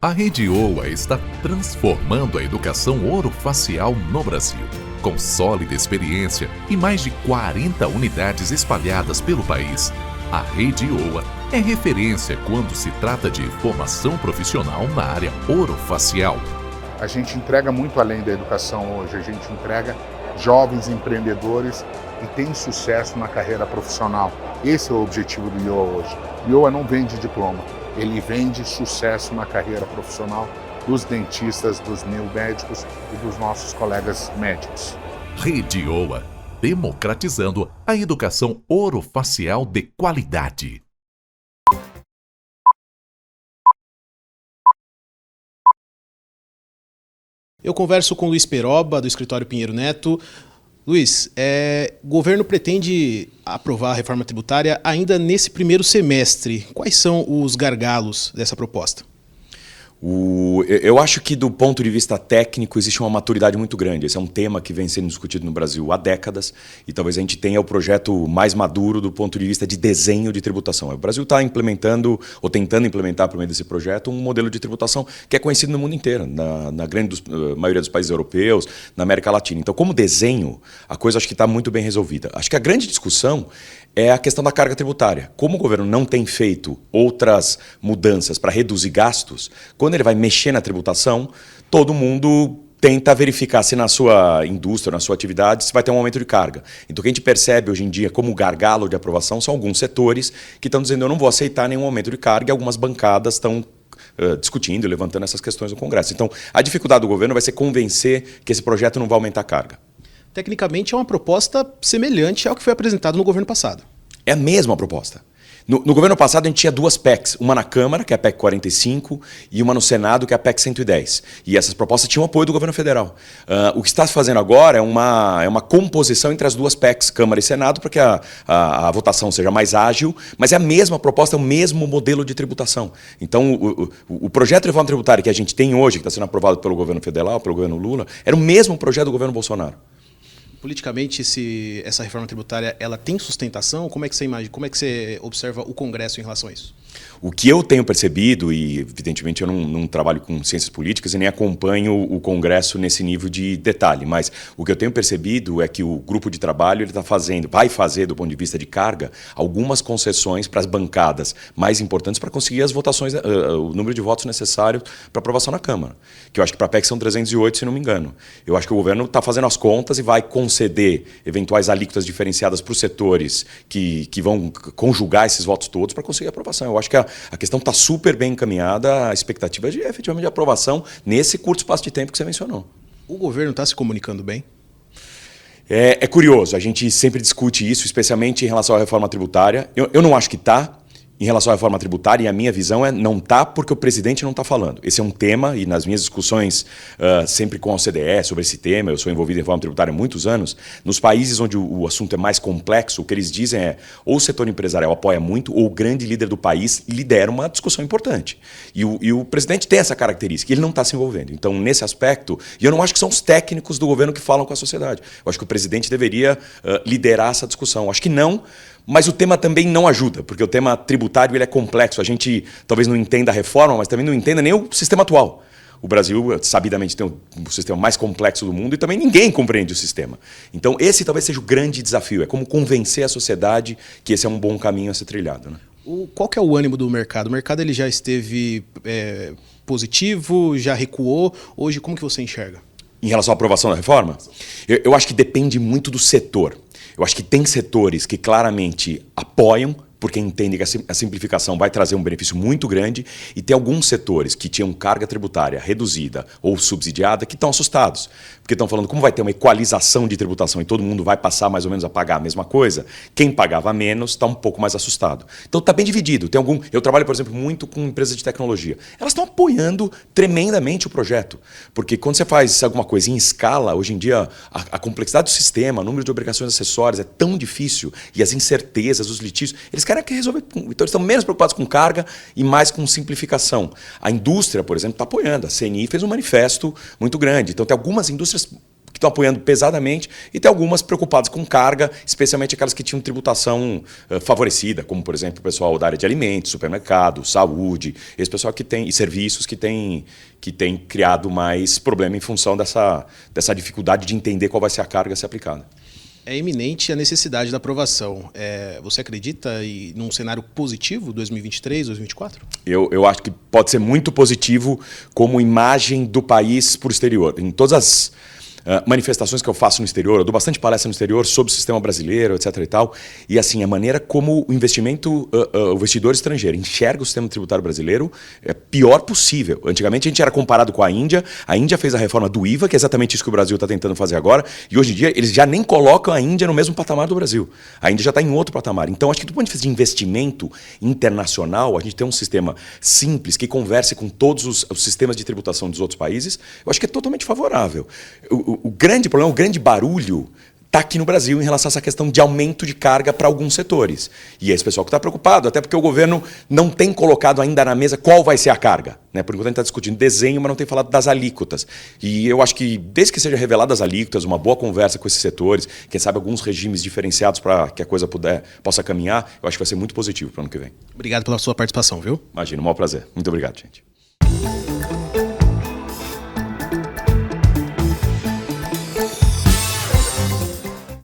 A Rede OA está transformando a educação orofacial no Brasil. Com sólida experiência e mais de 40 unidades espalhadas pelo país, a Rede OA é referência quando se trata de formação profissional na área orofacial. A gente entrega muito além da educação hoje, a gente entrega jovens empreendedores e tem sucesso na carreira profissional. Esse é o objetivo do IOA hoje. O IOA não vende diploma, ele vende sucesso na carreira profissional dos dentistas, dos médicos e dos nossos colegas médicos. Rede OA, democratizando a educação orofacial de qualidade. Eu converso com o Luiz Peroba, do escritório Pinheiro Neto. Luiz, o governo pretende aprovar a reforma tributária ainda nesse primeiro semestre. Quais são os gargalos dessa proposta? Eu acho que do ponto de vista técnico existe uma maturidade muito grande. Esse é um tema que vem sendo discutido no Brasil há décadas e talvez a gente tenha o projeto mais maduro do ponto de vista de desenho de tributação. O Brasil está implementando ou tentando implementar por meio desse projeto um modelo de tributação que é conhecido no mundo inteiro, na grande maioria dos países europeus, na América Latina. Então, como desenho, a coisa acho que está muito bem resolvida. Acho que a grande discussão é a questão da carga tributária. Como o governo não tem feito outras mudanças para reduzir gastos, quando ele vai mexer na tributação, todo mundo tenta verificar se na sua indústria, na sua atividade, se vai ter um aumento de carga. Então o que a gente percebe hoje em dia como gargalo de aprovação são alguns setores que estão dizendo eu não vou aceitar nenhum aumento de carga e algumas bancadas estão discutindo e levantando essas questões no Congresso. Então a dificuldade do governo vai ser convencer que esse projeto não vai aumentar a carga. Tecnicamente é uma proposta semelhante ao que foi apresentado no governo passado. É a mesma proposta. No governo passado a gente tinha duas PECs, uma na Câmara, que é a PEC 45, e uma no Senado, que é a PEC 110. E essas propostas tinham apoio do governo federal. O que está se fazendo agora é uma composição entre as duas PECs, Câmara e Senado, para que a votação seja mais ágil, mas é a mesma proposta, é o mesmo modelo de tributação. Então o projeto de reforma tributária que a gente tem hoje, que está sendo aprovado pelo governo federal, pelo governo Lula, era o mesmo projeto do governo Bolsonaro. Politicamente, se essa reforma tributária ela tem sustentação, como é que você imagina, como é que você observa o Congresso em relação a isso? O que eu tenho percebido, e evidentemente eu não trabalho com ciências políticas e nem acompanho o Congresso nesse nível de detalhe, mas o que eu tenho percebido é que o grupo de trabalho ele vai fazer, do ponto de vista de carga, algumas concessões para as bancadas mais importantes para conseguir as votações, o número de votos necessário para aprovação na Câmara. Que eu acho que para a PEC são 308, se não me engano. Eu acho que o governo está fazendo as contas e vai conceder eventuais alíquotas diferenciadas para os setores que vão conjugar esses votos todos para conseguir a aprovação. Eu acho que a questão está super bem encaminhada, a expectativa é efetivamente de aprovação nesse curto espaço de tempo que você mencionou. O governo está se comunicando bem? É curioso, a gente sempre discute isso, especialmente em relação à reforma tributária. Eu não acho que está. Em relação à reforma tributária, e a minha visão é não está porque o presidente não está falando. Esse é um tema, e nas minhas discussões sempre com a OCDE sobre esse tema, eu sou envolvido em reforma tributária há muitos anos, nos países onde o assunto é mais complexo, o que eles dizem é ou o setor empresarial apoia muito, ou o grande líder do país lidera uma discussão importante. E o presidente tem essa característica, ele não está se envolvendo. Então, nesse aspecto, e eu não acho que são os técnicos do governo que falam com a sociedade. Eu acho que o presidente deveria liderar essa discussão. Eu acho que não. Mas o tema também não ajuda, porque o tema tributário ele é complexo. A gente talvez não entenda a reforma, mas também não entenda nem o sistema atual. O Brasil, sabidamente, tem o sistema mais complexo do mundo e também ninguém compreende o sistema. Então, esse talvez seja o grande desafio. É como convencer a sociedade que esse é um bom caminho a ser trilhado, né? Qual que é o ânimo do mercado? O mercado ele já esteve positivo, já recuou. Hoje, como que você enxerga? Em relação à aprovação da reforma? Eu acho que depende muito do setor. Eu acho que tem setores que claramente apoiam, porque entendem que a simplificação vai trazer um benefício muito grande, e tem alguns setores que tinham carga tributária reduzida ou subsidiada que estão assustados, porque estão falando como vai ter uma equalização de tributação e todo mundo vai passar mais ou menos a pagar a mesma coisa, quem pagava menos está um pouco mais assustado. Então está bem dividido. Eu trabalho, por exemplo, muito com empresas de tecnologia. Elas estão apoiando tremendamente o projeto, porque quando você faz alguma coisa em escala, hoje em dia a complexidade do sistema, o número de obrigações acessórias é tão difícil, e as incertezas, os litígios, eles querem resolver. Então eles estão menos preocupados com carga e mais com simplificação. A indústria, por exemplo, está apoiando. A CNI fez um manifesto muito grande. Então tem algumas indústrias que estão apoiando pesadamente, e tem algumas preocupadas com carga, especialmente aquelas que tinham tributação favorecida, como, por exemplo, o pessoal da área de alimentos, supermercado, saúde, esse pessoal que tem, e serviços que tem criado mais problema em função dessa dificuldade de entender qual vai ser a carga a ser aplicada. É iminente a necessidade da aprovação. Você acredita num cenário positivo 2023, 2024? Eu acho que pode ser muito positivo como imagem do país para o exterior. Em todas as manifestações que eu faço no exterior, eu dou bastante palestra no exterior sobre o sistema brasileiro, etc. e tal. E assim, a maneira como o investidor estrangeiro enxerga o sistema tributário brasileiro é pior possível. Antigamente a gente era comparado com a Índia fez a reforma do IVA, que é exatamente isso que o Brasil está tentando fazer agora, e hoje em dia eles já nem colocam a Índia no mesmo patamar do Brasil. A Índia já está em outro patamar. Então acho que do ponto de vista de investimento internacional, a gente tem um sistema simples que converse com todos os sistemas de tributação dos outros países, eu acho que é totalmente favorável. O grande problema, o grande barulho está aqui no Brasil em relação a essa questão de aumento de carga para alguns setores. E é esse pessoal que está preocupado, até porque o governo não tem colocado ainda na mesa qual vai ser a carga. Né? Por enquanto a gente está discutindo desenho, mas não tem falado das alíquotas. E eu acho que, desde que seja revelada as alíquotas, uma boa conversa com esses setores, quem sabe alguns regimes diferenciados para que a coisa possa caminhar, eu acho que vai ser muito positivo para o ano que vem. Obrigado pela sua participação, viu? Imagina, um maior prazer. Muito obrigado, gente.